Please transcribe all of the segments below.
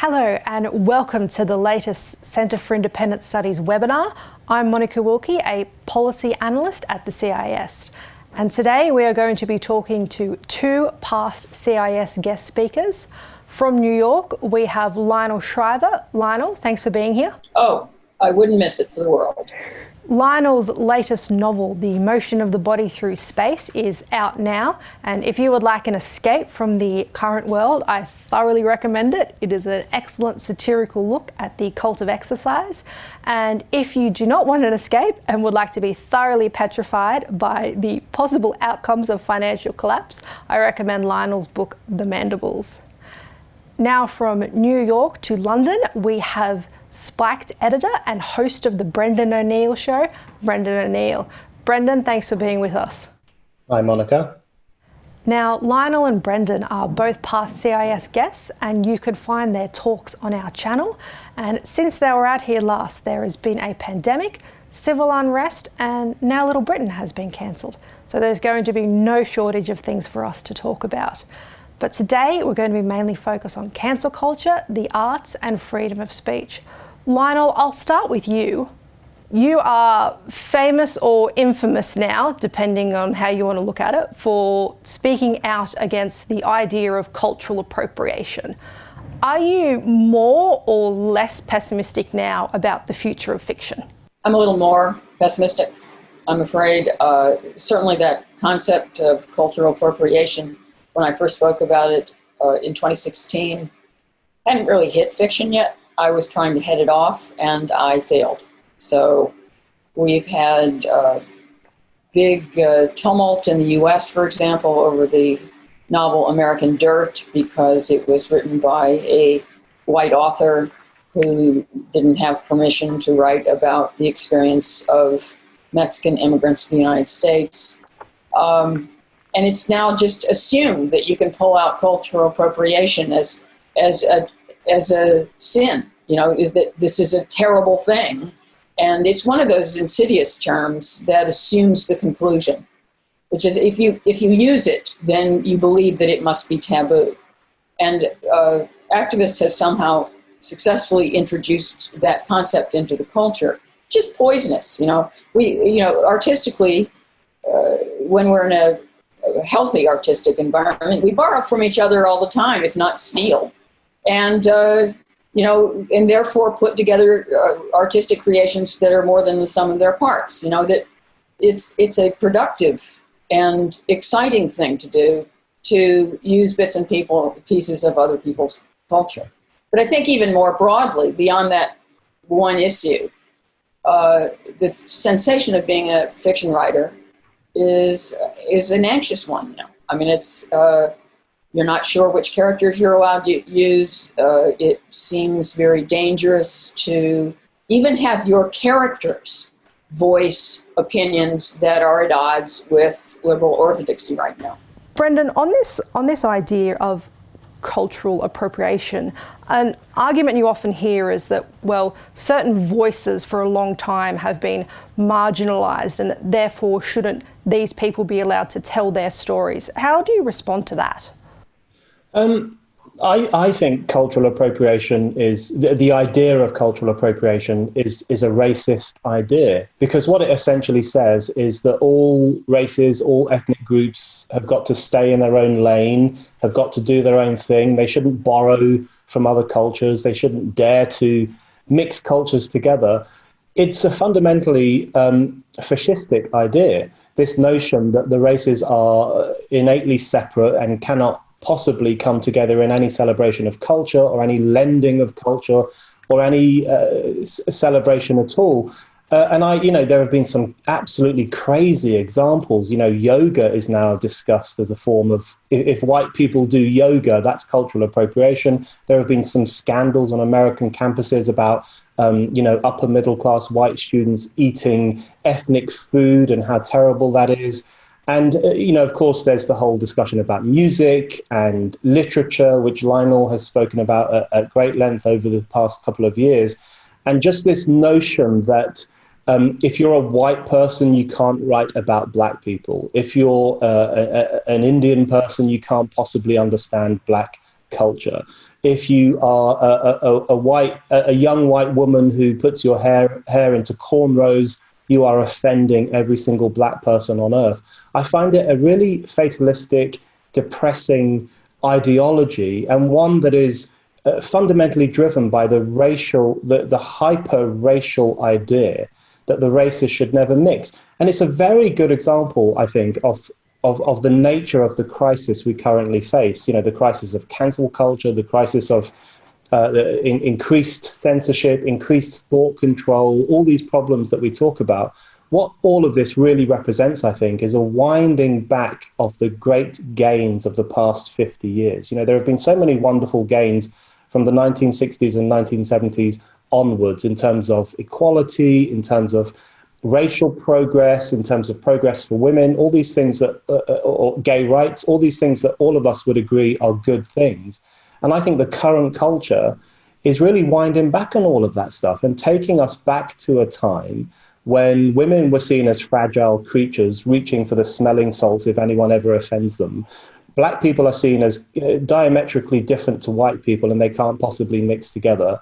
Hello and welcome to the latest Centre for Independent Studies webinar. I'm Monica Wilkie, a policy analyst at the CIS. And today we are going to be talking to two past CIS guest speakers. From New York, we have Lionel Shriver. Lionel, thanks for being here. Oh, I wouldn't miss it for the world. Lionel's latest novel, The Motion of the Body Through Space, is out now. And if you would like an escape from the current world, I thoroughly recommend it. It is an excellent satirical look at the cult of exercise. And if you do not want an escape and would like to be thoroughly petrified by the possible outcomes of financial collapse, I recommend Lionel's book, The Mandibles. Now from New York to London, we have Spiked editor and host of the Brendan O'Neill Show, Brendan O'Neill. Brendan, thanks for being with us. Hi, Monica. Now, Lionel and Brendan are both past CIS guests, and you could find their talks on our channel. And since they were out here last, there has been a pandemic, civil unrest, and now Little Britain has been cancelled. So there's going to be no shortage of things for us to talk about. But today we're going to be mainly focused on cancel culture, the arts, and freedom of speech. Lionel, I'll start with you. You are famous or infamous now, depending on how you want to look at it, for speaking out against the idea of cultural appropriation. Are you more or less pessimistic now about the future of fiction? I'm a little more pessimistic, I'm afraid. Certainly that concept of cultural appropriation, when I first spoke about it in 2016, hadn't really hit fiction yet. I was trying to head it off, and I failed. So we've had big tumult in the US, for example, over the novel American Dirt, because it was written by a white author who didn't have permission to write about the experience of Mexican immigrants to the United States. And it's now just assumed that you can pull out cultural appropriation as a sin, that this is a terrible thing. And it's one of those insidious terms that assumes the conclusion, which is if you use it, then you believe that it must be taboo. And activists have somehow successfully introduced that concept into the culture, which is poisonous. Artistically, when we're in a healthy artistic environment, we borrow from each other all the time, if not steal. And, and therefore put together artistic creations that are more than the sum of their parts. That it's a productive and exciting thing to do, to use bits and pieces of other people's culture. But I think even more broadly, beyond that one issue, the sensation of being a fiction writer is an anxious one now. I mean, it's you're not sure which characters you're allowed to use. It seems very dangerous to even have your characters voice opinions that are at odds with liberal orthodoxy right now. Brendan, on this idea of cultural appropriation, an argument you often hear is that, well, certain voices for a long time have been marginalised, and therefore shouldn't these people be allowed to tell their stories? How do you respond to that? I think cultural appropriation is, the idea of cultural appropriation is a racist idea, because what it essentially says is that all races, all ethnic groups have got to stay in their own lane, have got to do their own thing. They shouldn't borrow from other cultures. They shouldn't dare to mix cultures together. It's a fundamentally fascistic idea, this notion that the races are innately separate and cannot possibly come together in any celebration of culture or any lending of culture or any celebration at all. There have been some absolutely crazy examples. Yoga is now discussed as a form of, if white people do yoga, that's cultural appropriation. There have been some scandals on American campuses about, upper middle class white students eating ethnic food and how terrible that is. And, of course, there's the whole discussion about music and literature, which Lionel has spoken about at great length over the past couple of years. And just this notion that if you're a white person, you can't write about black people. If you're an Indian person, you can't possibly understand black culture. if you are a young white woman who puts your hair into cornrows, you are offending every single black person on earth. I find it a really fatalistic, depressing ideology, and one that is fundamentally driven by the hyper-racial idea that the races should never mix. And it's a very good example, I think, of the nature of the crisis we currently face. You know, the crisis of cancel culture, the crisis of increased censorship, increased thought control, all these problems that we talk about. What all of this really represents, I think, is a winding back of the great gains of the past 50 years. You know, there have been so many wonderful gains from the 1960s and 1970s onwards in terms of equality, in terms of racial progress, in terms of progress for women, all these things that, or gay rights, all these things that all of us would agree are good things. And I think the current culture is really winding back on all of that stuff and taking us back to a time when women were seen as fragile creatures reaching for the smelling salts if anyone ever offends them. Black people are seen as diametrically different to white people and they can't possibly mix together.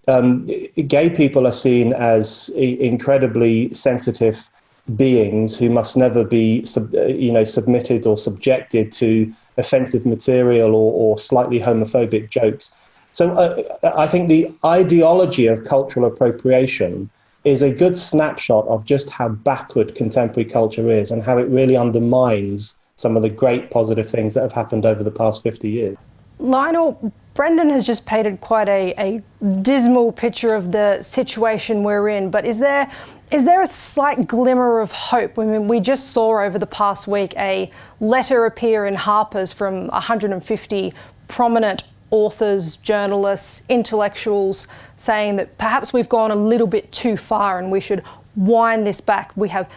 Gay people are seen as incredibly sensitive beings who must never be submitted or subjected to offensive material or slightly homophobic jokes. So I think the ideology of cultural appropriation is a good snapshot of just how backward contemporary culture is and how it really undermines some of the great positive things that have happened over the past 50 years. Lionel, Brendan has just painted quite a dismal picture of the situation we're in, but is there a slight glimmer of hope? I mean, we just saw over the past week a letter appear in Harper's from 150 prominent authors, journalists, intellectuals, saying that perhaps we've gone a little bit too far and we should wind this back. We have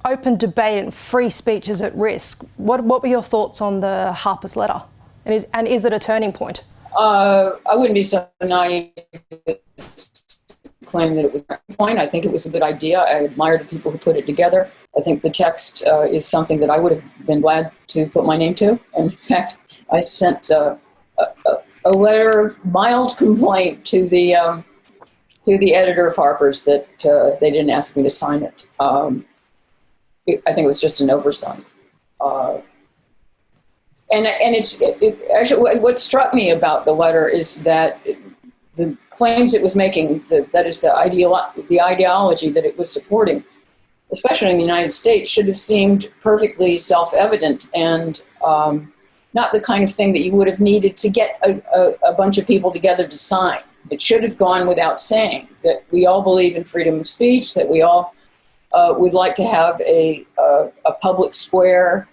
open debate and free speech is at risk. What were your thoughts on the Harper's letter? And is it a turning point? I wouldn't be so naive to claim that it was a turning point. I think it was a good idea. I admire the people who put it together. I think the text is something that I would have been glad to put my name to. And in fact, I sent a letter of mild complaint to the editor of Harper's that they didn't ask me to sign it. I think it was just an oversight. And actually, what struck me about the letter is that the claims it was making, that is the ideology that it was supporting, especially in the United States, should have seemed perfectly self-evident and not the kind of thing that you would have needed to get a bunch of people together to sign. It should have gone without saying that we all believe in freedom of speech, that we all would like to have a public square,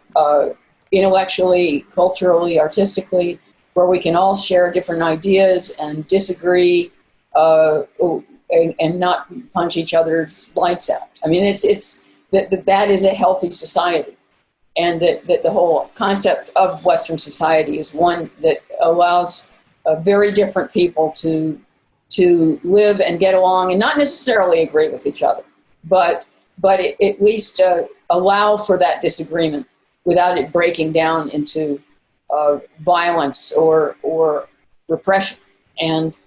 intellectually, culturally, artistically, where we can all share different ideas and disagree and not punch each other's lights out. I mean, it's that is a healthy society, and that the whole concept of Western society is one that allows very different people to live and get along and not necessarily agree with each other, but at least allow for that disagreement without it breaking down into violence or repression. And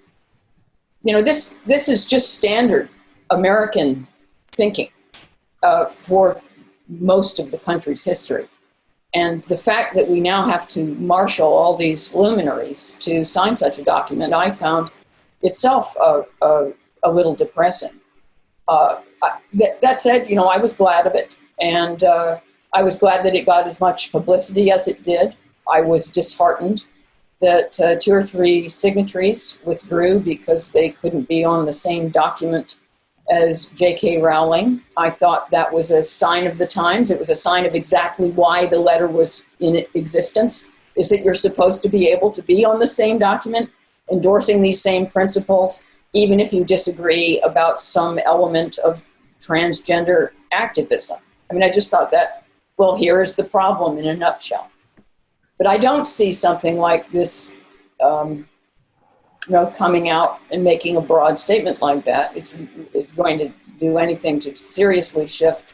this is just standard American thinking for most of the country's history. And the fact that we now have to marshal all these luminaries to sign such a document, I found itself a little depressing. That said, I was glad of it. And I was glad that it got as much publicity as it did. I was disheartened that 2 or 3 signatories withdrew because they couldn't be on the same document as J.K. Rowling. I thought that was a sign of the times. It was a sign of exactly why the letter was in existence, is that you're supposed to be able to be on the same document, endorsing these same principles, even if you disagree about some element of transgender activism. I mean, I just thought that, well, here is the problem in a nutshell. But I don't see something like this, coming out and making a broad statement like that. It's going to do anything to seriously shift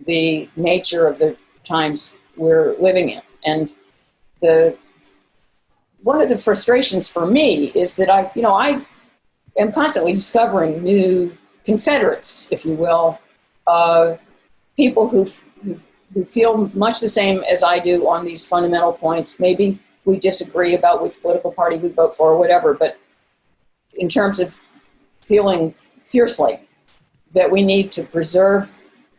the nature of the times we're living in. And the one of the frustrations for me is that I am constantly discovering new Confederates, if you will, people who feel much the same as I do on these fundamental points. Maybe we disagree about which political party we vote for or whatever, but in terms of feeling fiercely that we need to preserve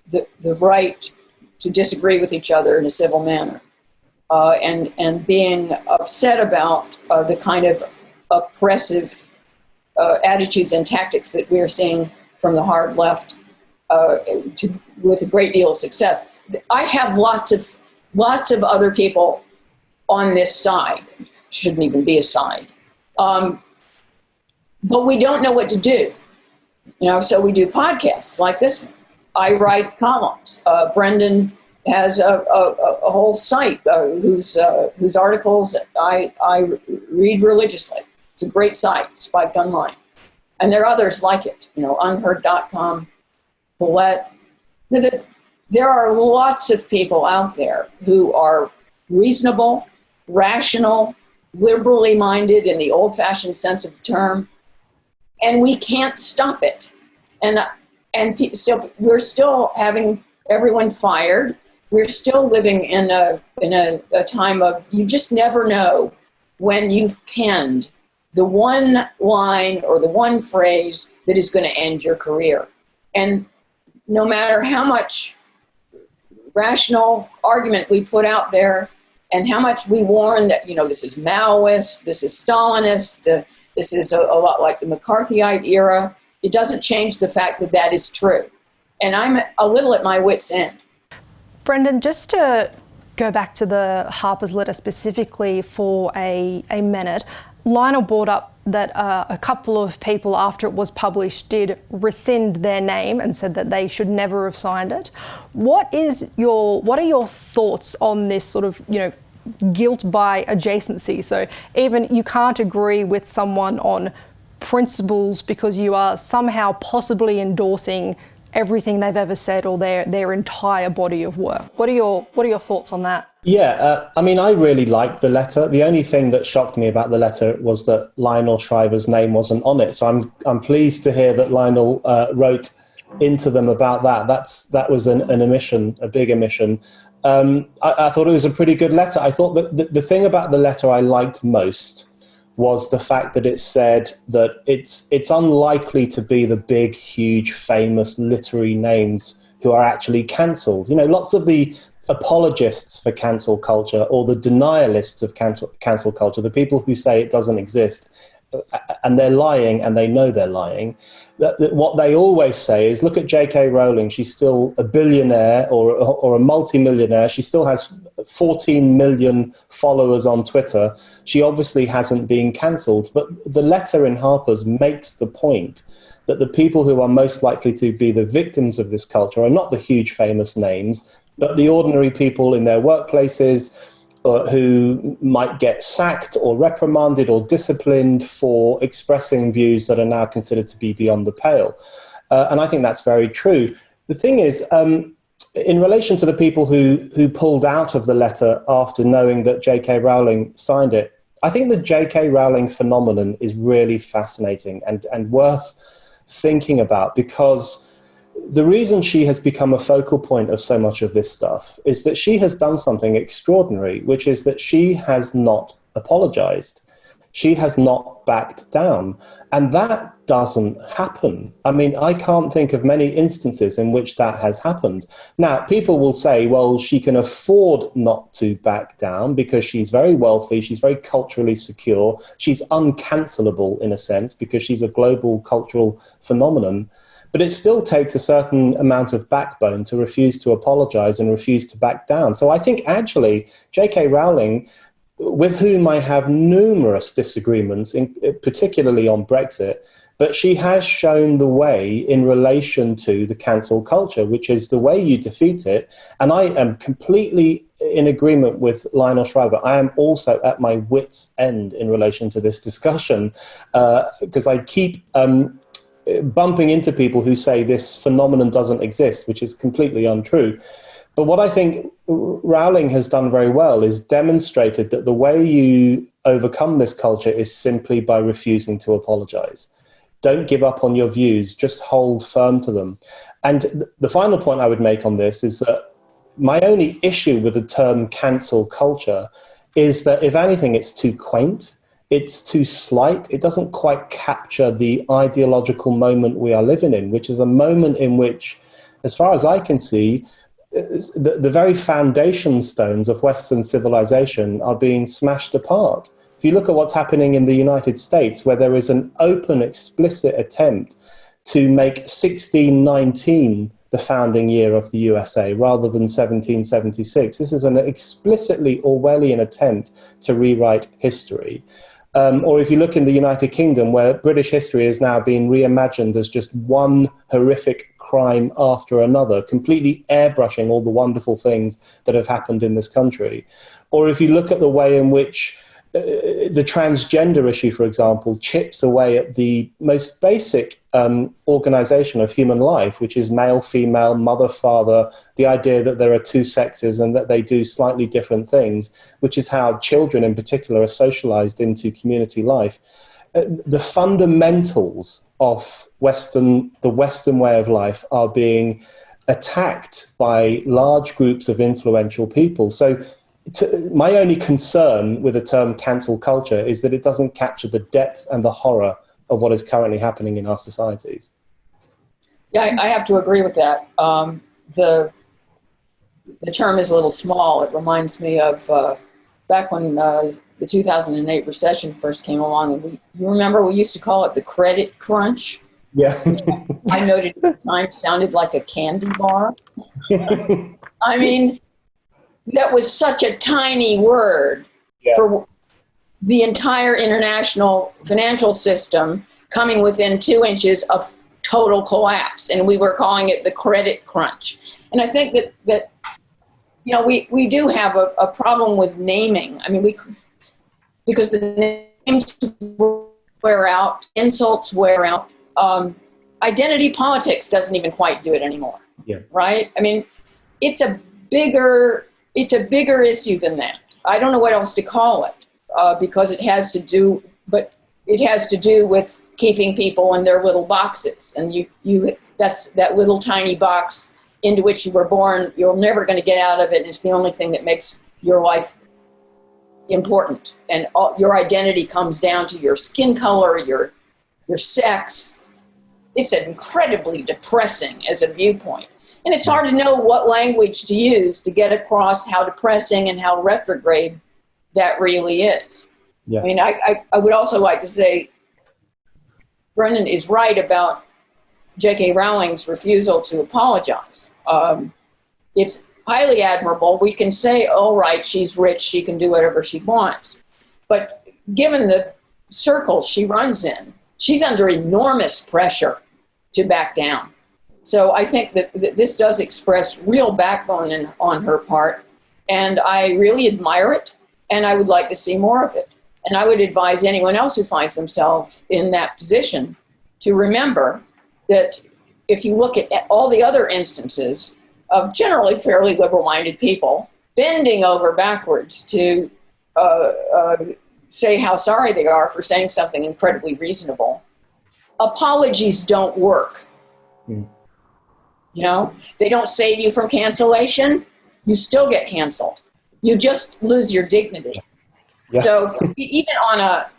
the right to disagree with each other in a civil manner, and being upset about the kind of oppressive attitudes and tactics that we're seeing from the hard left with a great deal of success. I have lots of other people on this side. Shouldn't even be a side. But we don't know what to do. So we do podcasts like this one. I write columns. Brendan has a whole site whose articles I read religiously. It's a great site, Spiked Online. And there are others like it, unheard.com, Paulette. There are lots of people out there who are reasonable, rational, liberally minded in the old-fashioned sense of the term, and we can't stop it. And we're still having everyone fired. We're still living in a time of, you just never know when you've penned the one line or the one phrase that is going to end your career. And no matter how much rational argument we put out there and how much we warn that, this is Maoist, this is Stalinist, this is a lot like the McCarthyite era, it doesn't change the fact that that is true. And I'm a little at my wit's end. Brendan, just to go back to the Harper's letter specifically for a minute, Lionel brought up that a couple of people after it was published did rescind their name and said that they should never have signed it. What are your thoughts on this sort of, guilt by adjacency? So even you can't agree with someone on principles because you are somehow possibly endorsing everything they've ever said or their entire body of work. What are your thoughts on that? Yeah, I really liked the letter. The only thing that shocked me about the letter was that Lionel Shriver's name wasn't on it. So I'm pleased to hear that Lionel wrote into them about that. That was an omission, a big omission. I thought it was a pretty good letter. I thought that the thing about the letter I liked most was the fact that it said that it's unlikely to be the big, huge, famous literary names who are actually cancelled. Lots of the apologists for cancel culture or the denialists of cancel culture, the people who say it doesn't exist, and they're lying and they know they're lying, that what they always say is, look at J.K. Rowling, she's still a billionaire or a multimillionaire, she still has 14 million followers on Twitter, she obviously hasn't been cancelled. But the letter in Harper's makes the point that the people who are most likely to be the victims of this culture are not the huge famous names, but the ordinary people in their workplaces who might get sacked or reprimanded or disciplined for expressing views that are now considered to be beyond the pale. And I think that's very true. The thing is, in relation to the people who pulled out of the letter after knowing that J.K. Rowling signed it, I think the J.K. Rowling phenomenon is really fascinating and worth thinking about, because the reason she has become a focal point of so much of this stuff is that she has done something extraordinary, which is that she has not apologized. She has not backed down. And that doesn't happen. I can't think of many instances in which that has happened. Now, people will say, well, she can afford not to back down because she's very wealthy, she's very culturally secure, she's uncancelable in a sense because she's a global cultural phenomenon. But it still takes a certain amount of backbone to refuse to apologize and refuse to back down. So I think actually J.K. Rowling, with whom I have numerous disagreements, particularly on Brexit, but she has shown the way in relation to the cancel culture, which is the way you defeat it. And I am completely in agreement with Lionel Shriver. I am also at my wit's end in relation to this discussion, because I keep bumping into people who say this phenomenon doesn't exist, which is completely untrue. But what I think Rowling has done very well is demonstrated that the way you overcome this culture is simply by refusing to apologize. Don't give up on your views, just hold firm to them. And the final point I would make on this is that my only issue with the term cancel culture is that, if anything, it's too quaint, it's too slight, it doesn't quite capture the ideological moment we are living in, which is a moment in which, as far as I can see, the very foundation stones of Western civilization are being smashed apart. If you look at what's happening in the United States, where there is an open, explicit attempt to make 1619 the founding year of the USA rather than 1776. This is an explicitly Orwellian attempt to rewrite history. Or if you look in the United Kingdom, where British history is now being reimagined as just one horrific crime after another, completely airbrushing all the wonderful things that have happened in this country. Or if you look at the way in which the transgender issue, for example, chips away at the most basic organization of human life, which is male, female, mother, father, the idea that there are two sexes and that they do slightly different things, which is how children in particular are socialized into community life. The fundamentals of the Western way of life are being attacked by large groups of influential people. So my only concern with the term cancel culture is that it doesn't capture the depth and the horror of what is currently happening in our societies. Yeah, I have to agree with that. The term is a little small. It reminds me of back when the 2008 recession first came along, and you remember we used to call it the credit crunch. Yeah. I noted at the time sounded like a candy bar. I mean, that was such a tiny word for the entire international financial system coming within 2 inches of total collapse. And we were calling it the credit crunch. And I think that you know, we do have a problem with naming. I mean, because the names wear out, insults wear out. Identity politics doesn't even quite do it anymore. Yeah. Right? I mean, it's a bigger issue than that. I don't know what else to call it, because it has to do with keeping people in their little boxes, and that's that little tiny box into which you were born. You're never going to get out of it, and it's the only thing that makes your life important. And your identity comes down to your skin color, your sex. It's incredibly depressing as a viewpoint. And it's hard to know what language to use to get across how depressing and how retrograde that really is. Yeah. I mean, I would also like to say, Brendan is right about J.K. Rowling's refusal to apologize. It's highly admirable. We can say, oh, right, she's rich, she can do whatever she wants. But given the circles she runs in, she's under enormous pressure to back down. So I think that this does express real backbone on her part, and I really admire it, and I would like to see more of it. And I would advise anyone else who finds themselves in that position to remember that if you look at all the other instances of generally fairly liberal-minded people bending over backwards to say how sorry they are for saying something incredibly reasonable, apologies don't work. Mm. You know, they don't save you from cancellation. You still get canceled. You just lose your dignity. Yeah. So even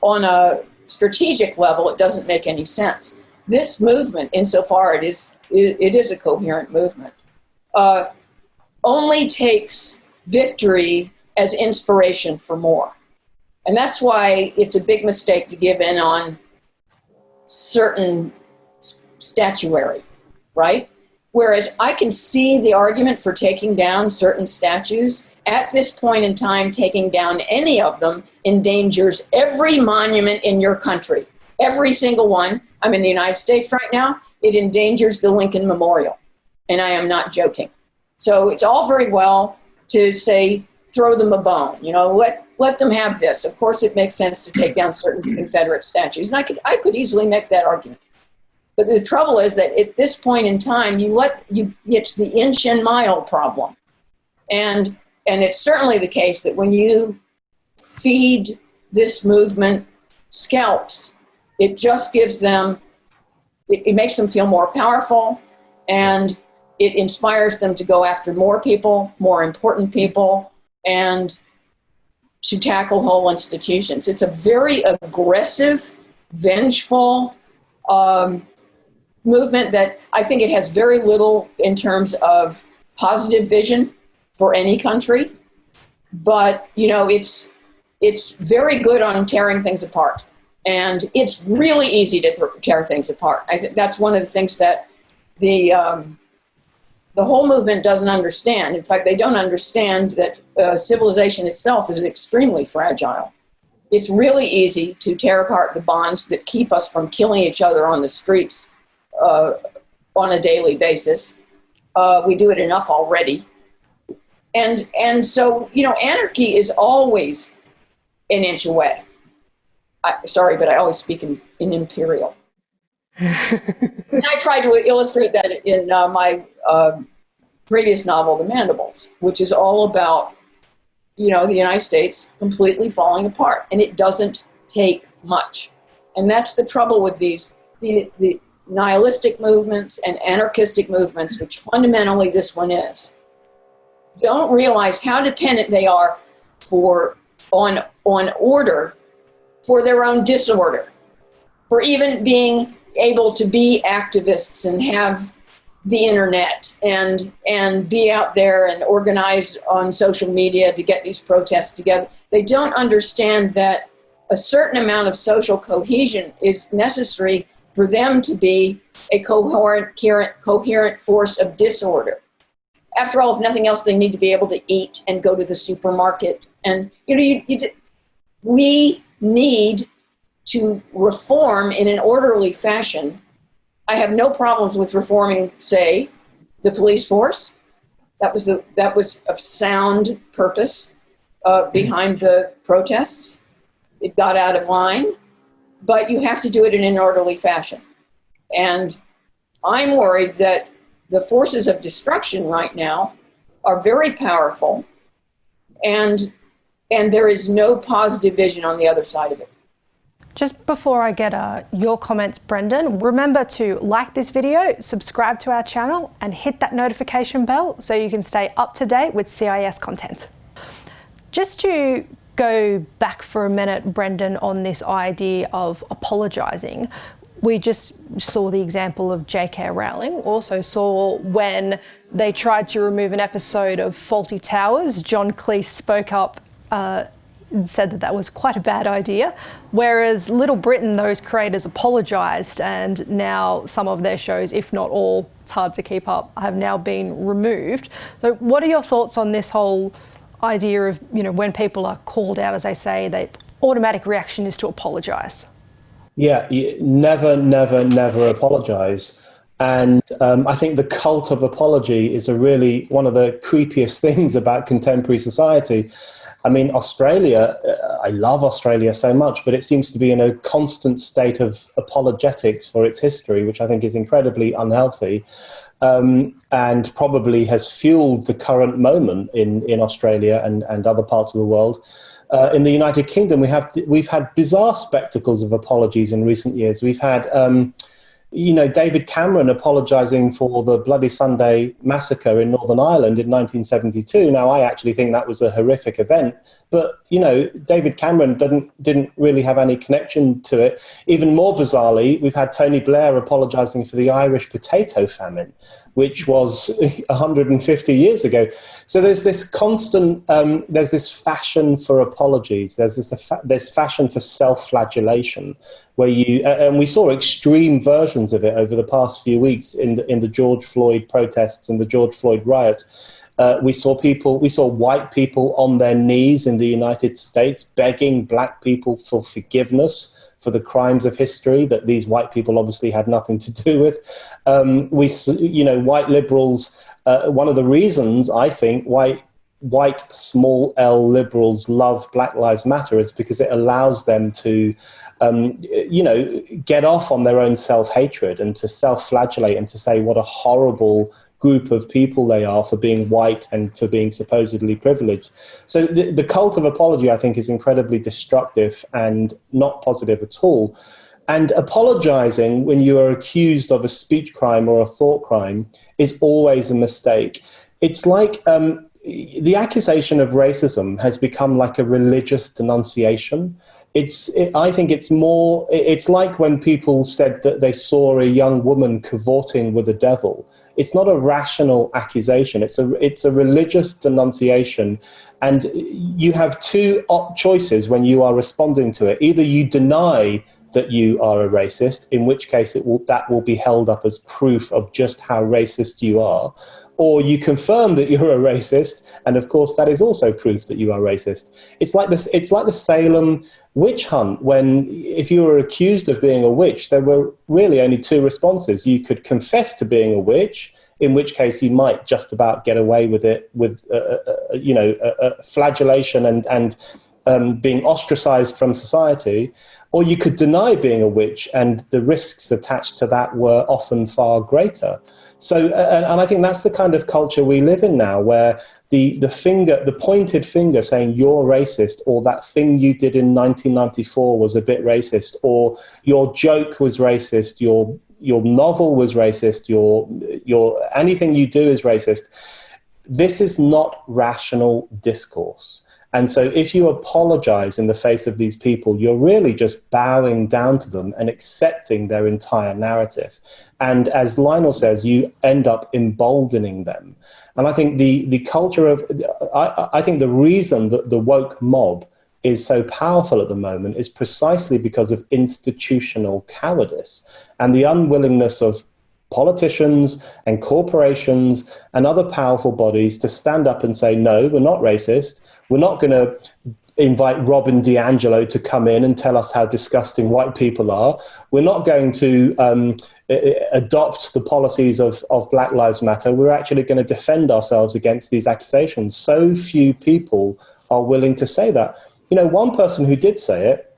on a strategic level, it doesn't make any sense. This movement, insofar it is a coherent movement, only takes victory as inspiration for more. And that's why it's a big mistake to give in on certain statuary, right? Whereas I can see the argument for taking down certain statues. At this point in time, taking down any of them endangers every monument in your country. Every single one. I'm in the United States right now. It endangers the Lincoln Memorial. And I am not joking. So it's all very well to say, throw them a bone. You know, let them have this. Of course, it makes sense to take down certain Confederate statues. And I could easily make that argument. But the trouble is that at this point in time, it's the inch and mile problem. And it's certainly the case that when you feed this movement scalps, it just gives them, it makes them feel more powerful, and it inspires them to go after more people, more important people, and to tackle whole institutions. It's a very aggressive, vengeful movement that I think it has very little in terms of positive vision for any country. But, you know, it's very good on tearing things apart. And it's really easy to tear things apart. I think that's one of the things that the whole movement doesn't understand. In fact, they don't understand that civilization itself is extremely fragile. It's really easy to tear apart the bonds that keep us from killing each other on the streets on a daily basis. We do it enough already. And so, you know, anarchy is always an inch away. Sorry, but I always speak in imperial. And I tried to illustrate that in my previous novel, The Mandibles, which is all about, you know, the United States completely falling apart. And it doesn't take much. And that's the trouble with the nihilistic movements and anarchistic movements, which fundamentally this one is. Don't realize how dependent they are on order for their own disorder, for even being able to be activists and have the internet and be out there and organize on social media to get these protests together. They don't understand that a certain amount of social cohesion is necessary for them to be a coherent force of disorder. After all, if nothing else, they need to be able to eat and go to the supermarket. And, you know, we need to reform in an orderly fashion. I have no problems with reforming, say, the police force. That was a sound purpose behind the protests. It got out of line, but you have to do it in an orderly fashion. And I'm worried that the forces of destruction right now are very powerful, and there is no positive vision on the other side of it. Just before I get your comments, Brendan, remember to like this video, subscribe to our channel, and hit that notification bell so you can stay up to date with CIS content. Just to go back for a minute, Brendan, on this idea of apologising, we just saw the example of J.K. Rowling, also saw when they tried to remove an episode of Fawlty Towers, John Cleese spoke up and said that was quite a bad idea, whereas Little Britain, those creators apologised, and now some of their shows, if not all, it's hard to keep up, have now been removed. So what are your thoughts on this whole idea of, you know, when people are called out, as they say, the automatic reaction is to apologise? Yeah, never, never, never apologise. And I think the cult of apology is really one of the creepiest things about contemporary society. I mean, Australia, I love Australia so much, but it seems to be in a constant state of apologetics for its history, which I think is incredibly unhealthy, and probably has fueled the current moment in Australia and other parts of the world. In the United Kingdom, we've had bizarre spectacles of apologies in recent years. We've had, you know, David Cameron apologising for the Bloody Sunday massacre in Northern Ireland in 1972. Now, I actually think that was a horrific event, but, you know, David Cameron didn't really have any connection to it. Even more bizarrely, we've had Tony Blair apologising for the Irish potato famine, which was 150 years ago. So there's this constant, there's this fashion for apologies. There's this fashion for self-flagellation, where and we saw extreme versions of it over the past few weeks in the George Floyd protests and the George Floyd riots. We saw white people on their knees in the United States begging black people for forgiveness for the crimes of history that these white people obviously had nothing to do with. White liberals, one of the reasons I think white small L liberals love Black Lives Matter is because it allows them to, get off on their own self-hatred and to self-flagellate and to say what a horrible group of people they are for being white and for being supposedly privileged. So the cult of apology, I think, is incredibly destructive and not positive at all. And apologizing when you are accused of a speech crime or a thought crime is always a mistake. It's like the accusation of racism has become like a religious denunciation. I think it's like when people said that they saw a young woman cavorting with the devil. It's not a rational accusation. It's a religious denunciation. And you have two choices when you are responding to it. Either you deny that you are a racist, in which case that will be held up as proof of just how racist you are, or you confirm that you're a racist, and of course that is also proof that you are racist. It's like the Salem witch hunt, when if you were accused of being a witch, there were really only two responses. You could confess to being a witch, in which case you might just about get away with it with flagellation and being ostracized from society, or you could deny being a witch, and the risks attached to that were often far greater. So, and I think that's the kind of culture we live in now, where the pointed finger saying you're racist, or that thing you did in 1994 was a bit racist, or your joke was racist, your novel was racist, your anything you do is racist. This is not rational discourse. And so if you apologize in the face of these people, you're really just bowing down to them and accepting their entire narrative. And as Lionel says, you end up emboldening them. And I think the culture of, I think the reason that the woke mob is so powerful at the moment is precisely because of institutional cowardice and the unwillingness of politicians and corporations and other powerful bodies to stand up and say, no, we're not racist. We're not going to invite Robin DiAngelo to come in and tell us how disgusting white people are. We're not going to adopt the policies of Black Lives Matter. We're actually going to defend ourselves against these accusations. So few people are willing to say that. You know, one person who did say it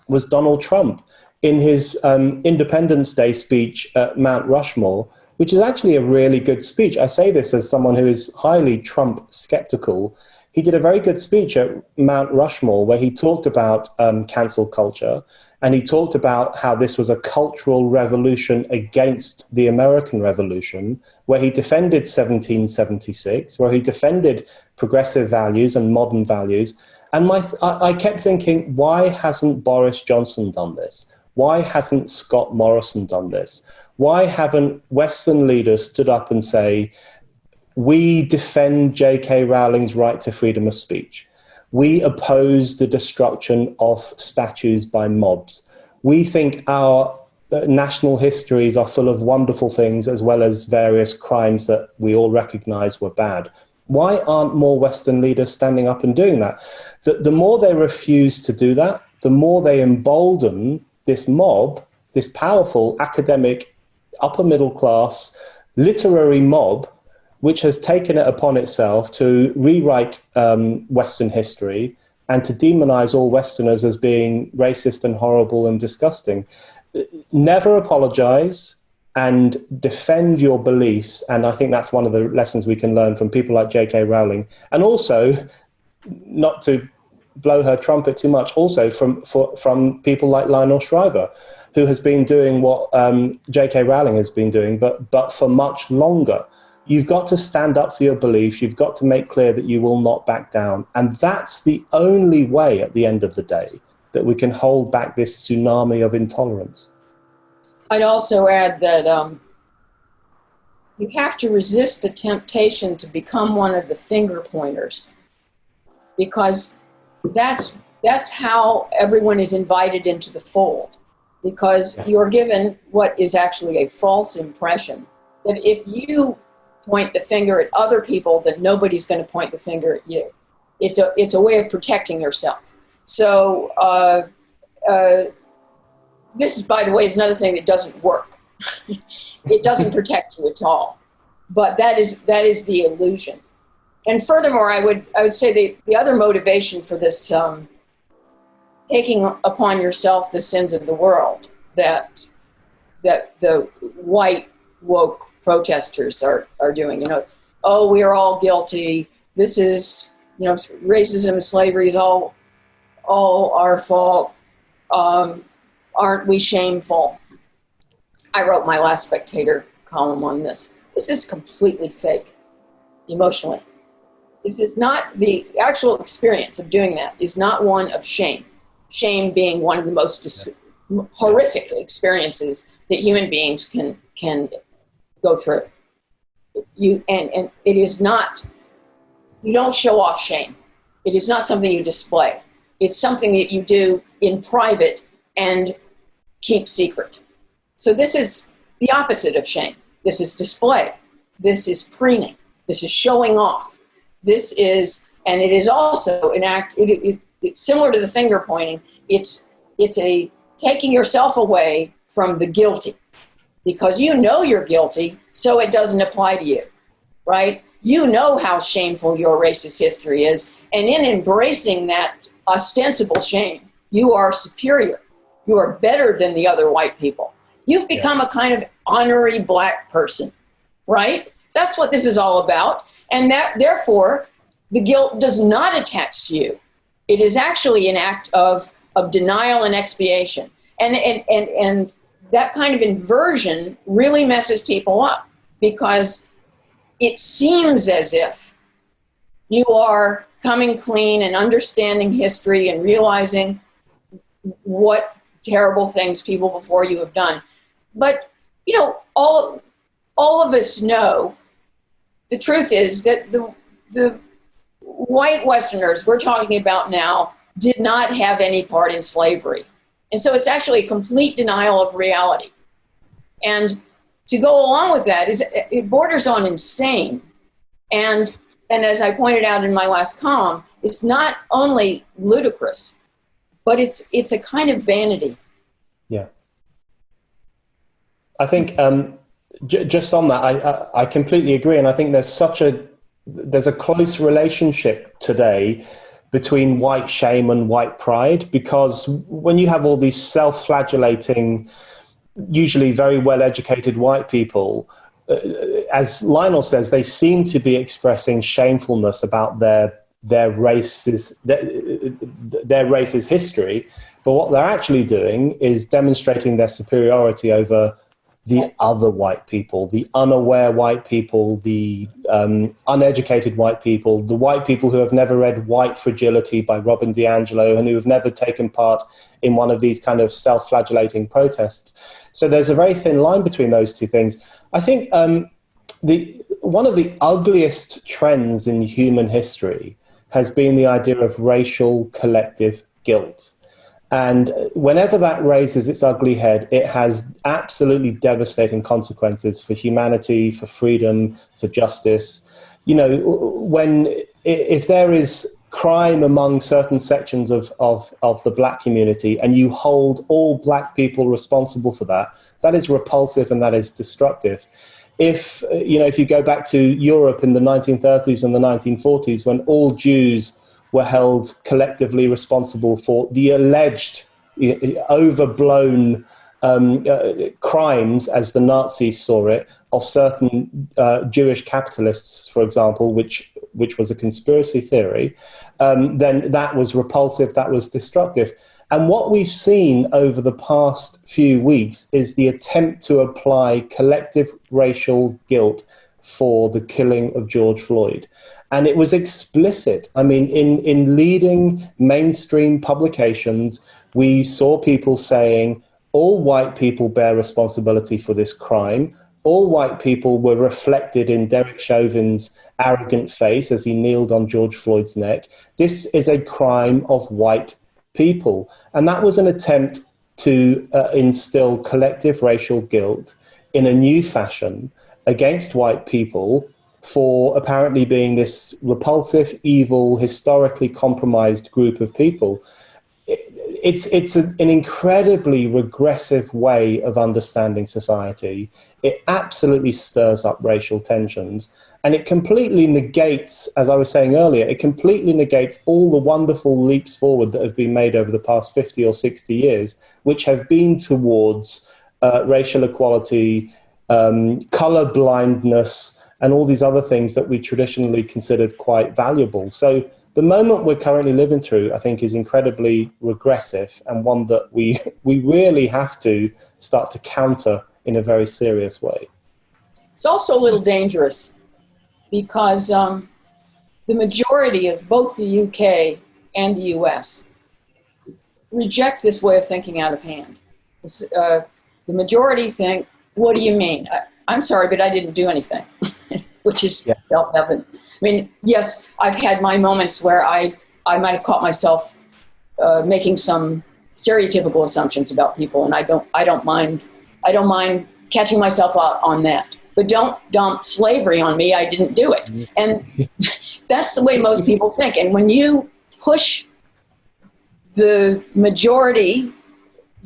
was Donald Trump in his Independence Day speech at Mount Rushmore, which is actually a really good speech. I say this as someone who is highly Trump skeptical. He did a very good speech at Mount Rushmore where he talked about cancel culture, and he talked about how this was a cultural revolution against the American Revolution, where he defended 1776, where he defended progressive values and modern values. And I kept thinking, why hasn't Boris Johnson done this? Why hasn't Scott Morrison done this? Why haven't Western leaders stood up and say, we defend J.K. Rowling's right to freedom of speech. We oppose the destruction of statues by mobs. We think our national histories are full of wonderful things as well as various crimes that we all recognize were bad. Why aren't more Western leaders standing up and doing that? The more they refuse to do that, the more they embolden this mob, this powerful academic, upper middle class, literary mob, which has taken it upon itself to rewrite Western history and to demonize all Westerners as being racist and horrible and disgusting. Never apologize and defend your beliefs. And I think that's one of the lessons we can learn from people like J.K. Rowling. And also, not to blow her trumpet too much, also from people like Lionel Shriver, who has been doing what J.K. Rowling has been doing, but for much longer. You've got to stand up for your beliefs. You've got to make clear that you will not back down. And that's the only way at the end of the day that we can hold back this tsunami of intolerance. I'd also add that you have to resist the temptation to become one of the finger pointers, because that's how everyone is invited into the fold, because you're given what is actually a false impression that if you point the finger at other people, then nobody's going to point the finger at you. It's a way of protecting yourself. So this is, by the way, is another thing that doesn't work. It doesn't protect you at all. But that is the illusion. And furthermore, I would say the other motivation for this taking upon yourself the sins of the world that the white woke protesters are doing. Oh, we are all guilty. This is, racism and slavery is all our fault. Aren't we shameful? I wrote my last Spectator column on this. This is completely fake, emotionally. This is not the actual experience of doing that is not one of shame. Shame being one of the most horrific experiences that human beings can go through. And it is not, you don't show off shame. It is not something you display. It's something that you do in private and keep secret. So this is the opposite of shame. This is display. This is preening. This is showing off. This is, and it is also an act, it's similar to the finger pointing. It's a taking yourself away from the guilty, because you know you're guilty, so it doesn't apply to you, right? You know how shameful your racist history is, and in embracing that ostensible shame, you are superior. You are better than the other white people. You've become a kind of honorary Black person, right? That's what this is all about. And that, therefore, the guilt does not attach to you. It is actually an act of denial and expiation. And that kind of inversion really messes people up, because it seems as if you are coming clean and understanding history and realizing what terrible things people before you have done. But, all of us know the truth is that the white Westerners we're talking about now did not have any part in slavery. And so it's actually a complete denial of reality. And to go along with that it borders on insane. And as I pointed out in my last column, it's not only ludicrous, but it's a kind of vanity. Yeah. I think just on that, I completely agree. And I think there's a close relationship today between white shame and white pride, because when you have all these self-flagellating, usually very well-educated white people, as Lionel says, they seem to be expressing shamefulness about their race's history, but what they're actually doing is demonstrating their superiority over the other white people, the unaware white people, the uneducated white people, the white people who have never read White Fragility by Robin DiAngelo and who have never taken part in one of these kind of self-flagellating protests. So there's a very thin line between those two things. I think one of the ugliest trends in human history has been the idea of racial collective guilt. And whenever that raises its ugly head, it has absolutely devastating consequences for humanity, for freedom, for justice. If there is crime among certain sections of the Black community and you hold all Black people responsible for that, that is repulsive and that is destructive. If you go back to Europe in the 1930s and the 1940s, when all Jews were held collectively responsible for the alleged overblown crimes, as the Nazis saw it, of certain Jewish capitalists, for example, which was a conspiracy theory, then that was repulsive, that was destructive. And what we've seen over the past few weeks is the attempt to apply collective racial guilt for the killing of George Floyd. And it was explicit. I mean, in leading mainstream publications, we saw people saying, all white people bear responsibility for this crime. All white people were reflected in Derek Chauvin's arrogant face as he kneeled on George Floyd's neck. This is a crime of white people. And that was an attempt to instill collective racial guilt in a new fashion against white people for apparently being this repulsive, evil, historically compromised group of people. It's an incredibly regressive way of understanding society. It absolutely stirs up racial tensions, and it completely negates, as I was saying earlier, it completely negates all the wonderful leaps forward that have been made over the past 50 or 60 years, which have been towards racial equality, color blindness, and all these other things that we traditionally considered quite valuable. So the moment we're currently living through, I think, is incredibly regressive, and one that we really have to start to counter in a very serious way. It's also a little dangerous because the majority of both the UK and the US reject this way of thinking out of hand. The majority think, what do you mean? I'm sorry, but I didn't do anything, which is self-evident. I mean, yes, I've had my moments where I might have caught myself making some stereotypical assumptions about people, and I don't mind catching myself out on that. But don't dump slavery on me. I didn't do it. And that's the way most people think. And when you push the majority,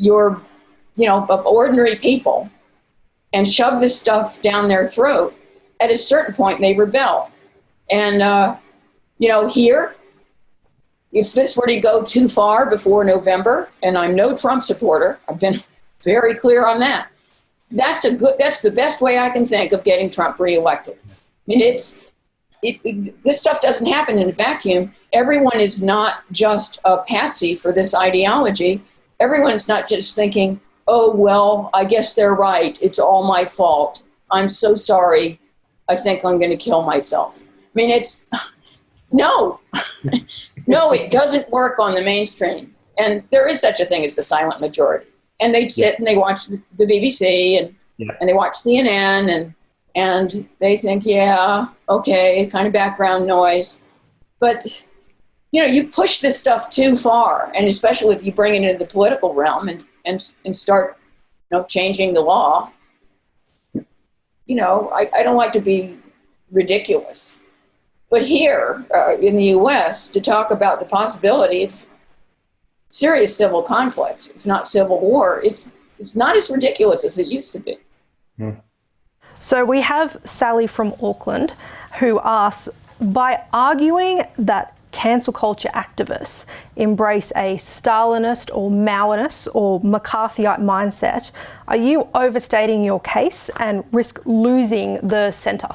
of ordinary people, and shove this stuff down their throat, at a certain point they rebel. And, here, if this were to go too far before November, and I'm no Trump supporter, I've been very clear on that, that's the best way I can think of getting Trump reelected. I mean, this stuff doesn't happen in a vacuum. Everyone is not just a patsy for this ideology. Everyone's not just thinking, oh, well, I guess they're right. It's all my fault. I'm so sorry. I think I'm going to kill myself. I mean, no, it doesn't work on the mainstream. And there is such a thing as the silent majority. And they sit and they watch the BBC and they watch CNN and they think, yeah, okay, kind of background noise. But, you push this stuff too far. And especially if you bring it into the political realm and start, changing the law. I don't like to be ridiculous. But here in the US, to talk about the possibility of serious civil conflict, if not civil war, it's not as ridiculous as it used to be. So we have Sally from Auckland who asks, by arguing that cancel culture activists embrace a Stalinist or Maoist or McCarthyite mindset, are you overstating your case and risk losing the centre?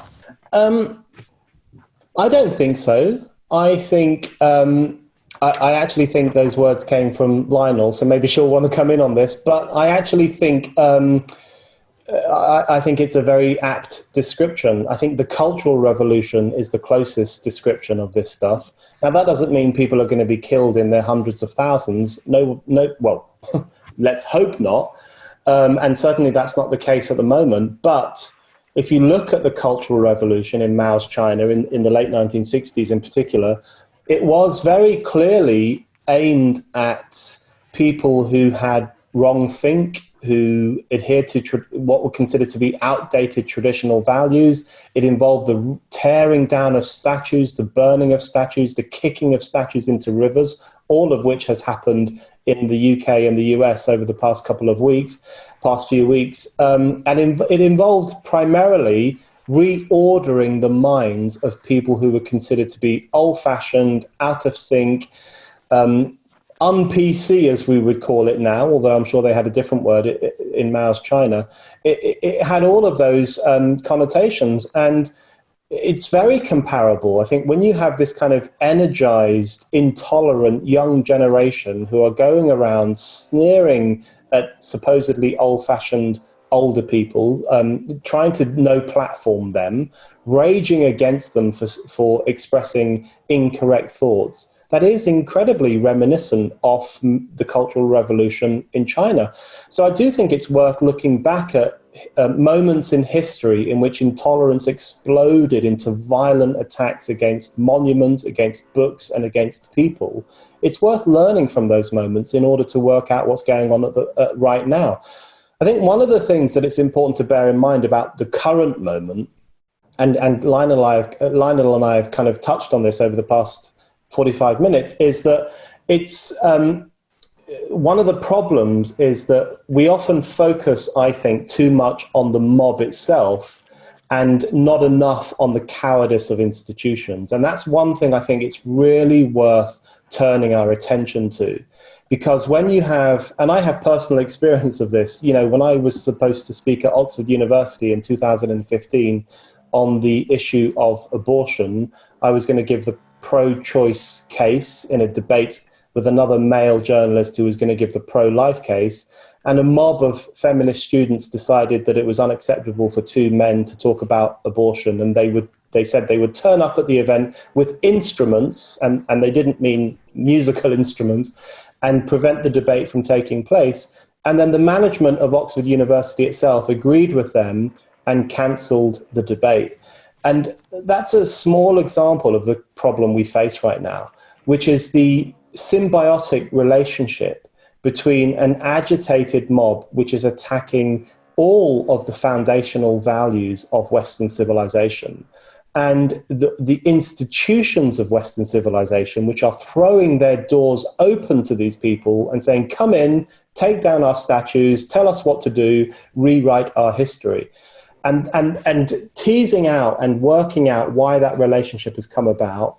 I don't think so. I think I actually think those words came from Lionel, so maybe she'll want to come in on this. But I actually think I think it's a very apt description. I think the Cultural Revolution is the closest description of this stuff. Now, that doesn't mean people are going to be killed in their hundreds of thousands. No, well, let's hope not. And certainly that's not the case at the moment. But if you look at the Cultural Revolution in Mao's China in the late 1960s in particular, it was very clearly aimed at people who had wrong think, who adhered to what were considered to be outdated traditional values. It involved the tearing down of statues, the burning of statues, the kicking of statues into rivers, all of which has happened in the UK and the US over the past few weeks. And it involved primarily reordering the minds of people who were considered to be old-fashioned, out of sync, un-PC, as we would call it now, although I'm sure they had a different word in Mao's China. It had all of those connotations, and it's very comparable. I think when you have this kind of energized, intolerant young generation who are going around sneering at supposedly old-fashioned older people, trying to no-platform them, raging against them for expressing incorrect thoughts, that is incredibly reminiscent of the Cultural Revolution in China. So I do think it's worth looking back at moments in history in which intolerance exploded into violent attacks against monuments, against books, and against people. It's worth learning from those moments in order to work out what's going on right now. I think one of the things that it's important to bear in mind about the current moment, and Lionel and I have kind of touched on this over the past 45 minutes, is that it's one of the problems is that we often focus, I think, too much on the mob itself and not enough on the cowardice of institutions. And that's one thing I think it's really worth turning our attention to. Because when you have, and I have personal experience of this, you know, when I was supposed to speak at Oxford University in 2015 on the issue of abortion, I was going to give the pro-choice case in a debate with another male journalist who was going to give the pro-life case. And a mob of feminist students decided that it was unacceptable for two men to talk about abortion. And they said they would turn up at the event with instruments, and they didn't mean musical instruments, and prevent the debate from taking place. And then the management of Oxford University itself agreed with them and cancelled the debate. And that's a small example of the problem we face right now, which is the symbiotic relationship between an agitated mob, which is attacking all of the foundational values of Western civilization, and the institutions of Western civilization, which are throwing their doors open to these people and saying, come in, take down our statues, tell us what to do, rewrite our history. And teasing out and working out why that relationship has come about,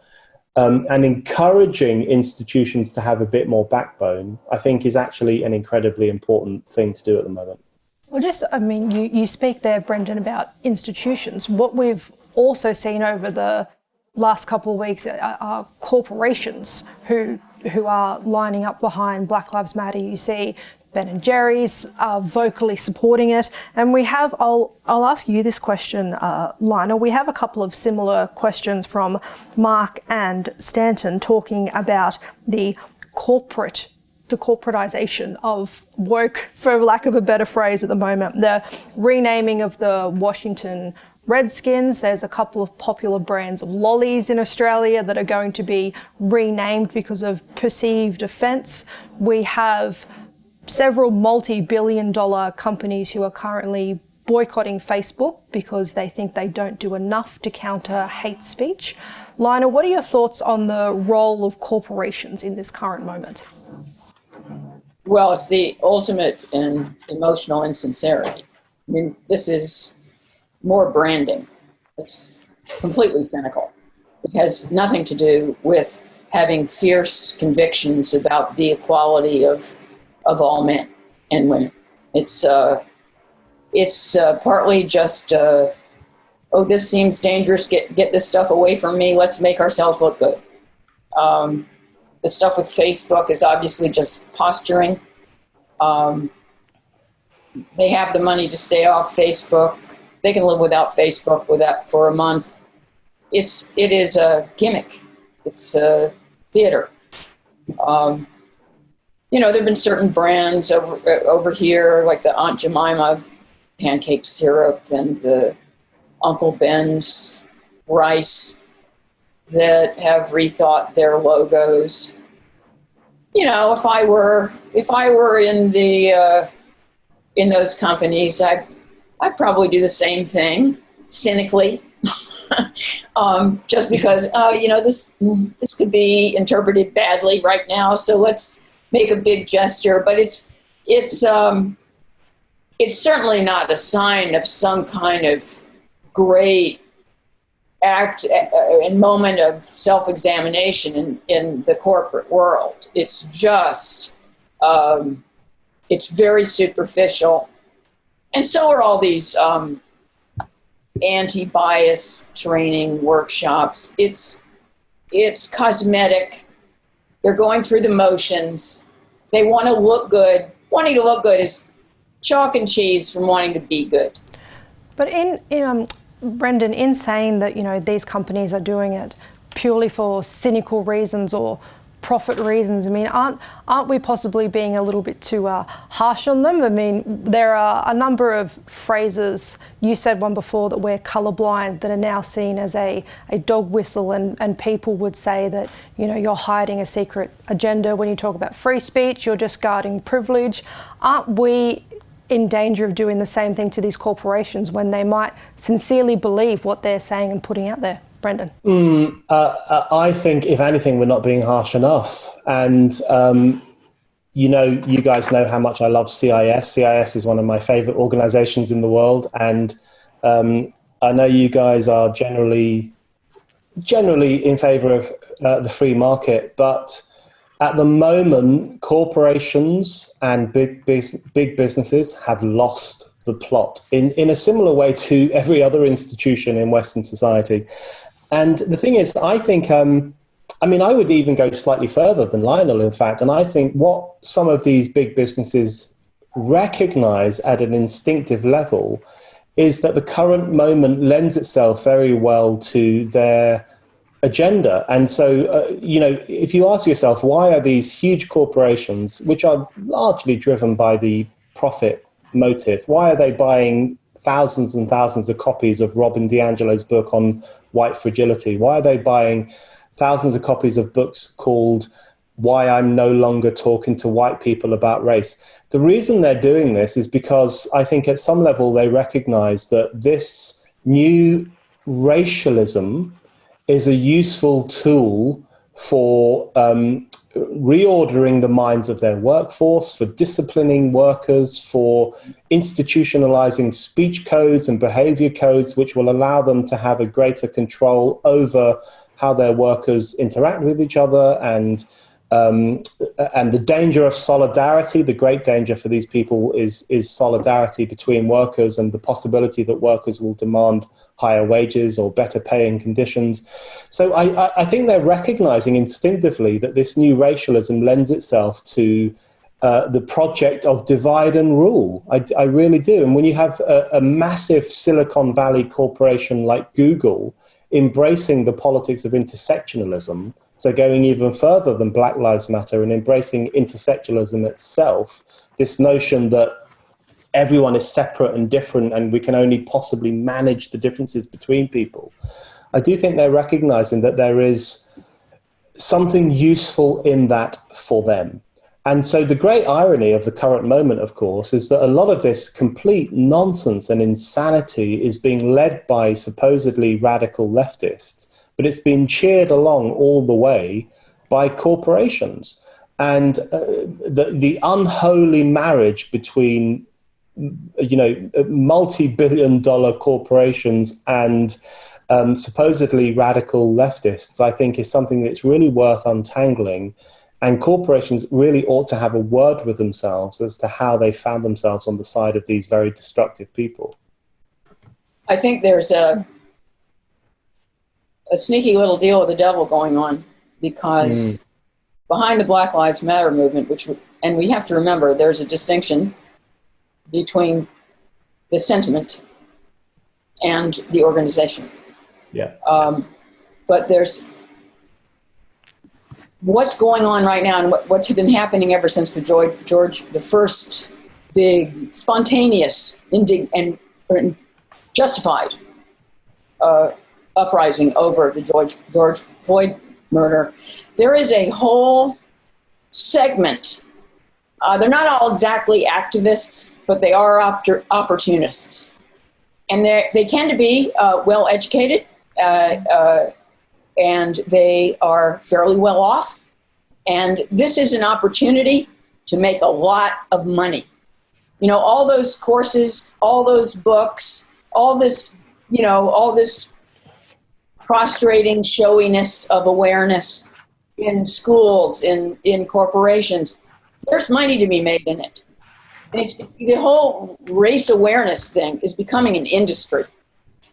and encouraging institutions to have a bit more backbone, I think is actually an incredibly important thing to do at the moment. Well, you speak there, Brendan, about institutions. What we've also seen over the last couple of weeks are corporations who are lining up behind Black Lives Matter. You see Ben and Jerry's are vocally supporting it. And we have, I'll ask you this question, Lionel. We have a couple of similar questions from Mark and Stanton talking about the corporatization of woke, for lack of a better phrase at the moment. The renaming of the Washington Redskins. There's a couple of popular brands of lollies in Australia that are going to be renamed because of perceived offence. We have several multi-billion-dollar companies who are currently boycotting Facebook because they think they don't do enough to counter hate speech. Lionel, what are your thoughts on the role of corporations in this current moment? Well, it's the ultimate in emotional insincerity. I mean, this is more branding. It's completely cynical. It has nothing to do with having fierce convictions about the equality of all men and women. It's partly just, this seems dangerous, get this stuff away from me, let's make ourselves look good. The stuff with Facebook is obviously just posturing. They have the money to stay off Facebook. They can live without Facebook for a month. It is a gimmick. It's a theater. There have been certain brands over here, like the Aunt Jemima pancake syrup and the Uncle Ben's rice, that have rethought their logos. If I were in those companies, I'd probably do the same thing, cynically, just because this could be interpreted badly right now. So let's make a big gesture, but it's certainly not a sign of some kind of great act and moment of self-examination in the corporate world. It's just, it's very superficial. And so are all these anti-bias training workshops. It's cosmetic. They're going through the motions. They want to look good. Wanting to look good is chalk and cheese from wanting to be good. But Brendan, in saying that, these companies are doing it purely for cynical reasons or profit reasons, aren't we possibly being a little bit too harsh on them? There are a number of phrases, you said one before, that we're colourblind, that are now seen as a dog whistle, and people would say that, you're hiding a secret agenda. When you talk about free speech, you're just guarding privilege. Aren't we in danger of doing the same thing to these corporations when they might sincerely believe what they're saying and putting out there? Brendan? I think, if anything, we're not being harsh enough. And, you guys know how much I love CIS. CIS is one of my favorite organizations in the world. And I know you guys are generally in favor of the free market, but At the moment, corporations and big businesses have lost the plot in a similar way to every other institution in Western society. And the thing is, I think, I would even go slightly further than Lionel, in fact. And I think what some of these big businesses recognize at an instinctive level is that the current moment lends itself very well to their agenda. And so, if you ask yourself, why are these huge corporations, which are largely driven by the profit motive, why are they buying thousands and thousands of copies of Robin DiAngelo's book on white fragility? Why are they buying thousands of copies of books called Why I'm No Longer Talking to White People About Race? The reason they're doing this is because I think at some level they recognize that this new racialism is a useful tool for reordering the minds of their workforce, for disciplining workers, for institutionalizing speech codes and behavior codes, which will allow them to have a greater control over how their workers interact with each other, and the danger of solidarity. The great danger for these people is solidarity between workers, and the possibility that workers will demand higher wages or better paying conditions. So I think they're recognizing instinctively that this new racialism lends itself to the project of divide and rule. I really do. And when you have a massive Silicon Valley corporation like Google embracing the politics of intersectionalism, so going even further than Black Lives Matter and embracing intersectionalism itself, this notion that everyone is separate and different and we can only possibly manage the differences between people, I do think they're recognizing that there is something useful in that for them. And so the great irony of the current moment, of course, is that a lot of this complete nonsense and insanity is being led by supposedly radical leftists, but it's been cheered along all the way by corporations. And the unholy marriage between multi-billion-dollar corporations and supposedly radical leftists, I think, is something that's really worth untangling. And corporations really ought to have a word with themselves as to how they found themselves on the side of these very destructive people. I think there's a sneaky little deal with the devil going on, because behind the Black Lives Matter movement, and we have to remember there's a distinction between the sentiment and the organization. Yeah. But there's what's going on right now, and what's been happening ever since the first big spontaneous and justified uprising over the George Floyd murder. There is a whole segment. They're not all exactly activists, but they are opportunists. And they tend to be well educated, and they are fairly well off. And this is an opportunity to make a lot of money. All those courses, all those books, all this prostrating showiness of awareness in schools, in corporations. There's money to be made in it. And the whole race awareness thing is becoming an industry.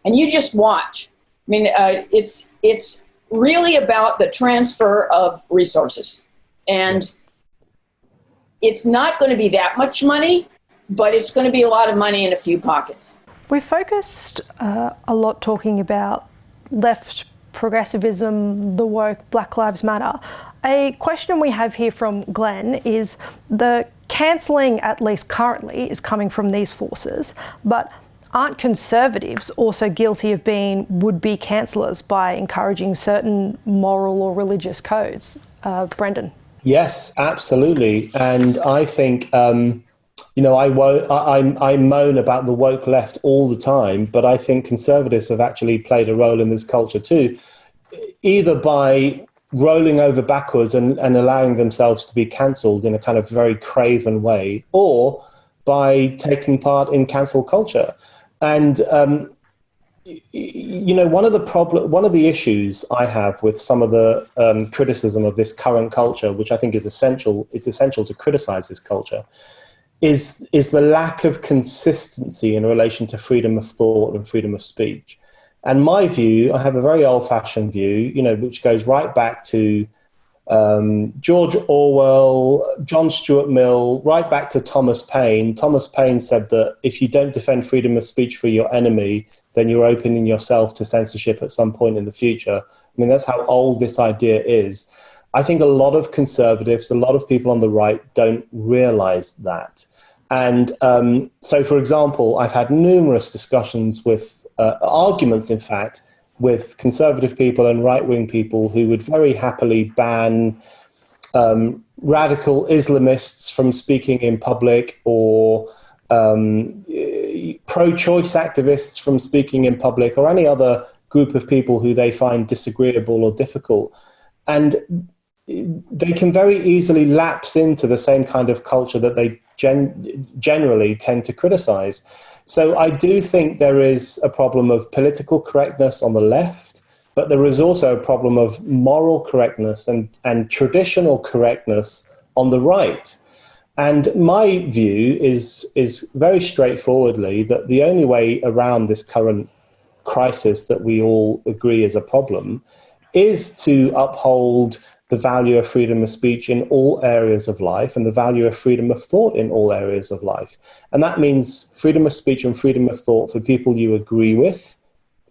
And you just watch. It's really about the transfer of resources. And it's not going to be that much money, but it's going to be a lot of money in a few pockets. We focused a lot talking about left progressivism, the woke, Black Lives Matter. A question we have here from Glenn is the cancelling, at least currently, is coming from these forces, but aren't conservatives also guilty of being would-be cancellers by encouraging certain moral or religious codes? Brendan? Yes, absolutely. And I think, I moan about the woke left all the time, but I think conservatives have actually played a role in this culture too, either by rolling over backwards and allowing themselves to be cancelled in a kind of very craven way, or by taking part in cancel culture. And one of the issues I have with some of the criticism of this current culture, which I think is essential, it's essential to criticize this culture, is the lack of consistency in relation to freedom of thought and freedom of speech. And my view, I have a very old-fashioned view, which goes right back to George Orwell, John Stuart Mill, right back to Thomas Paine. Thomas Paine said that if you don't defend freedom of speech for your enemy, then you're opening yourself to censorship at some point in the future. I mean, that's how old this idea is. I think a lot of conservatives, a lot of people on the right don't realize that. And so, for example, I've had numerous discussions with arguments, in fact, with conservative people and right-wing people who would very happily ban radical Islamists from speaking in public, or pro-choice activists from speaking in public, or any other group of people who they find disagreeable or difficult. And they can very easily lapse into the same kind of culture that they generally tend to criticize. So I do think there is a problem of political correctness on the left, but there is also a problem of moral correctness and traditional correctness on the right. And my view is very straightforwardly that the only way around this current crisis that we all agree is a problem is to uphold the value of freedom of speech in all areas of life and the value of freedom of thought in all areas of life. And that means freedom of speech and freedom of thought for people you agree with,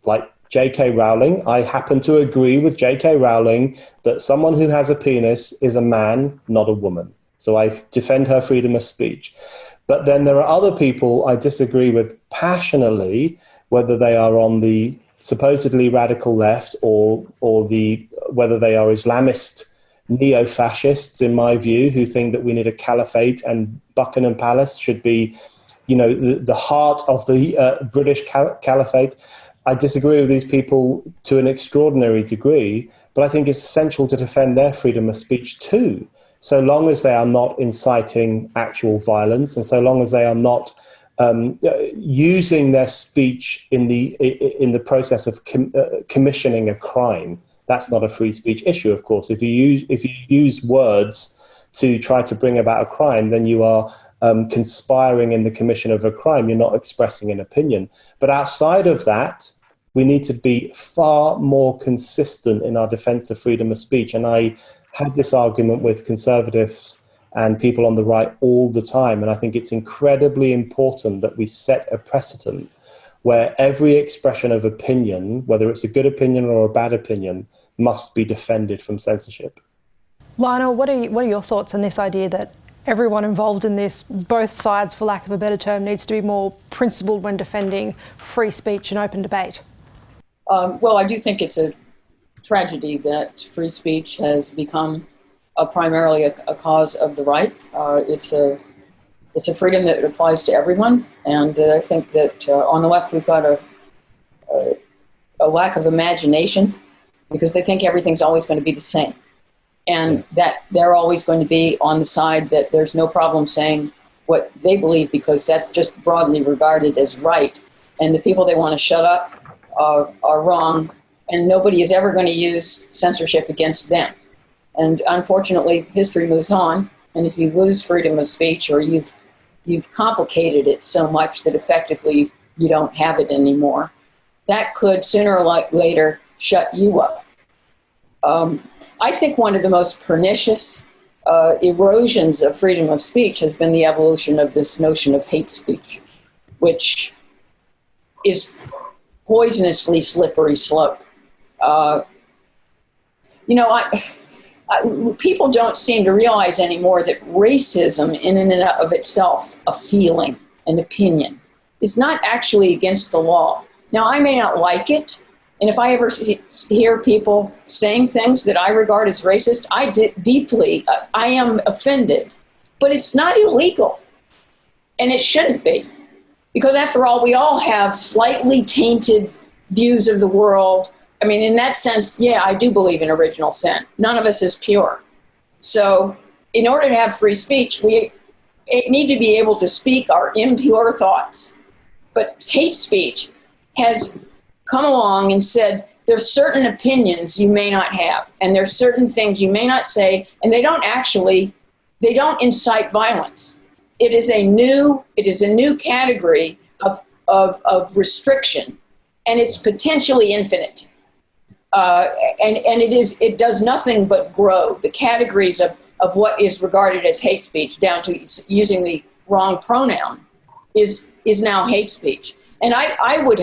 like J.K. Rowling. I happen to agree with J.K. Rowling that someone who has a penis is a man, not a woman. So I defend her freedom of speech. But then there are other people I disagree with passionately, whether they are on the supposedly radical left or whether they are Islamist neo-fascists, in my view, who think that we need a caliphate and Buckingham Palace should be, the heart of the British caliphate. I disagree with these people to an extraordinary degree, but I think it's essential to defend their freedom of speech too, so long as they are not inciting actual violence and so long as they are not using their speech in the process of commissioning a crime. That's not a free speech issue, of course. If you use words to try to bring about a crime, then you are conspiring in the commission of a crime. You're not expressing an opinion. But outside of that, we need to be far more consistent in our defense of freedom of speech. And I have this argument with conservatives and people on the right all the time. And I think it's incredibly important that we set a precedent where every expression of opinion, whether it's a good opinion or a bad opinion, must be defended from censorship. Lionel, what are your thoughts on this idea that everyone involved in this, both sides, for lack of a better term, needs to be more principled when defending free speech and open debate? Well, I do think it's a tragedy that free speech has become primarily a cause of the right. It's a freedom that applies to everyone, and I think that on the left we've got a lack of imagination because they think everything's always going to be the same, and that they're always going to be on the side that there's no problem saying what they believe because that's just broadly regarded as right, and the people they want to shut up are wrong, and nobody is ever going to use censorship against them. And unfortunately, history moves on, and if you lose freedom of speech or you've complicated it so much that effectively you don't have it anymore, that could sooner or later shut you up. I think one of the most pernicious erosions of freedom of speech has been the evolution of this notion of hate speech, which is poisonously slippery slope. People don't seem to realize anymore that racism in and of itself, a feeling, an opinion, is not actually against the law. Now, I may not like it, and if I ever hear people saying things that I regard as racist, I am offended, but it's not illegal, and it shouldn't be. Because after all, we all have slightly tainted views of the world. I mean, in that sense, yeah, I do believe in original sin. None of us is pure. So in order to have free speech, we need to be able to speak our impure thoughts. But hate speech has come along and said, there's certain opinions you may not have, and there's certain things you may not say, and they don't incite violence. It is a new category of restriction, and it's potentially infinite. And it does nothing but grow. The categories of what is regarded as hate speech, down to using the wrong pronoun, is now hate speech. And I would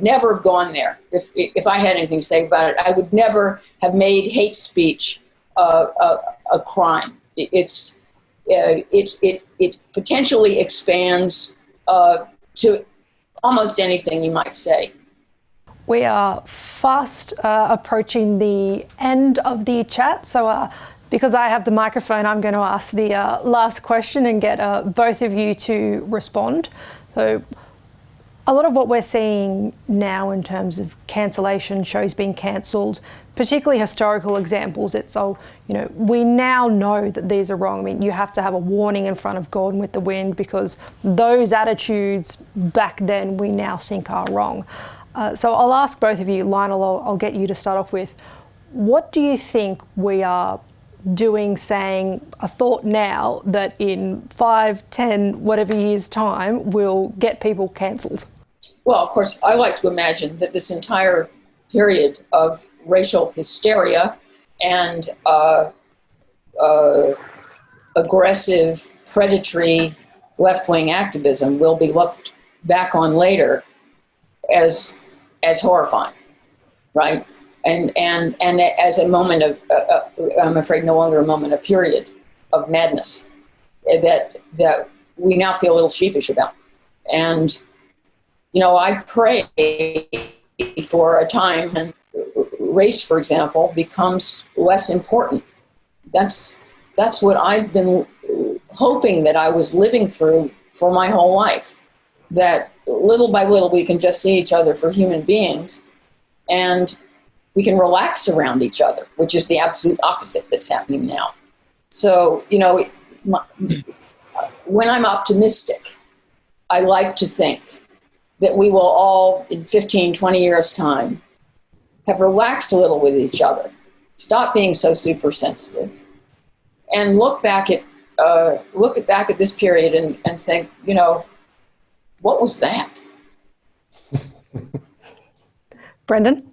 never have gone there if I had anything to say about it. I would never have made hate speech a crime. It potentially expands to almost anything you might say. We are fast approaching the end of the chat, so because I have the microphone, I'm going to ask the last question and get both of you to respond. So, a lot of what we're seeing now in terms of cancellation, shows being cancelled, particularly historical examples, we now know that these are wrong. I mean, you have to have a warning in front of Gone with the Wind, because those attitudes back then we now think are wrong. So I'll ask both of you. Lionel, I'll get you to start off with, what do you think we are doing, saying, a thought now that in 5, 10, whatever years' time will get people cancelled? Well, of course, I like to imagine that this entire period of racial hysteria and aggressive, predatory left-wing activism will be looked back on later as horrifying, right? And as a moment of, I'm afraid, no longer a moment, a period of madness that we now feel a little sheepish about. And I pray for a time when race, for example, becomes less important. That's what I've been hoping that I was living through for my whole life, that little by little we can just see each other for human beings and we can relax around each other, which is the absolute opposite that's happening now. So, when I'm optimistic, I like to think that we will all, in 15, 20 years' time, have relaxed a little with each other, stop being so super sensitive, and look back at this period and think, what was that? Brendan?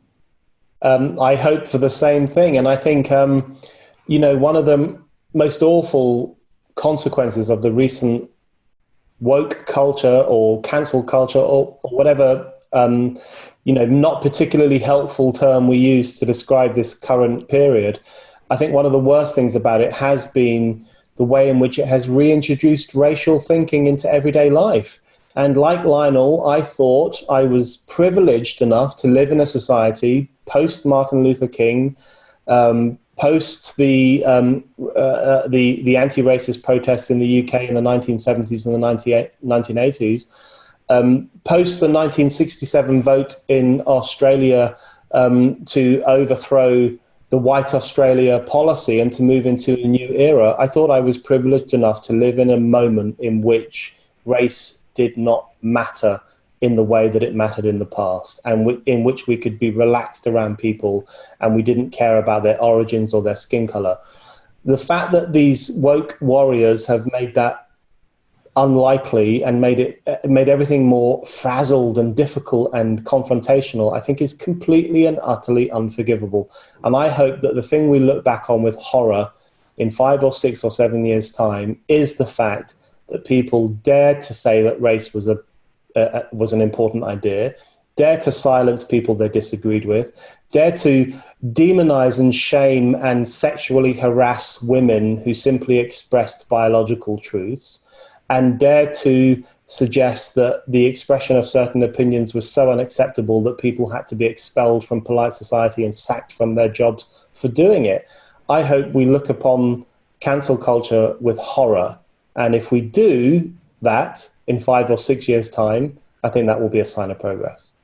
I hope for the same thing. And I think, one of the most awful consequences of the recent woke culture or cancel culture or whatever, not particularly helpful term we use to describe this current period, I think one of the worst things about it has been the way in which it has reintroduced racial thinking into everyday life. And like Lionel, I thought I was privileged enough to live in a society post Martin Luther King, post the anti-racist protests in the UK in the 1970s and the 1980s, post the 1967 vote in Australia to overthrow the White Australia policy and to move into a new era. I thought I was privileged enough to live in a moment in which race did not matter in the way that it mattered in the past, and in which we could be relaxed around people and we didn't care about their origins or their skin color. The fact that these woke warriors have made that unlikely and made everything more frazzled and difficult and confrontational, I think is completely and utterly unforgivable. And I hope that the thing we look back on with horror in 5 or 6 or 7 years' time is the fact that people dared to say that race was an important idea, dared to silence people they disagreed with, dared to demonize and shame and sexually harass women who simply expressed biological truths, and dared to suggest that the expression of certain opinions was so unacceptable that people had to be expelled from polite society and sacked from their jobs for doing it. I hope we look upon cancel culture with horror. And if we do that in 5 or 6 years' time, I think that will be a sign of progress.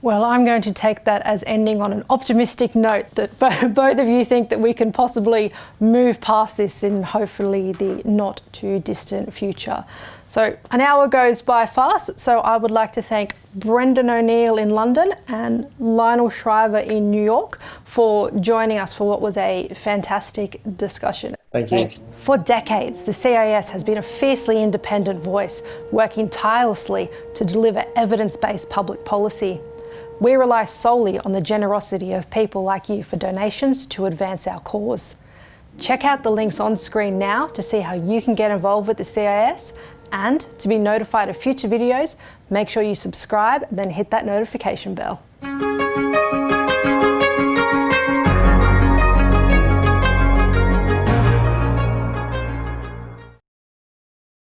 Well, I'm going to take that as ending on an optimistic note that both of you think that we can possibly move past this in hopefully the not too distant future. So an hour goes by fast, so I would like to thank Brendan O'Neill in London and Lionel Shriver in New York for joining us for what was a fantastic discussion. Thank you. Thanks. For decades, the CIS has been a fiercely independent voice, working tirelessly to deliver evidence-based public policy. We rely solely on the generosity of people like you for donations to advance our cause. Check out the links on screen now to see how you can get involved with the CIS, and to be notified of future videos, make sure you subscribe, then hit that notification bell.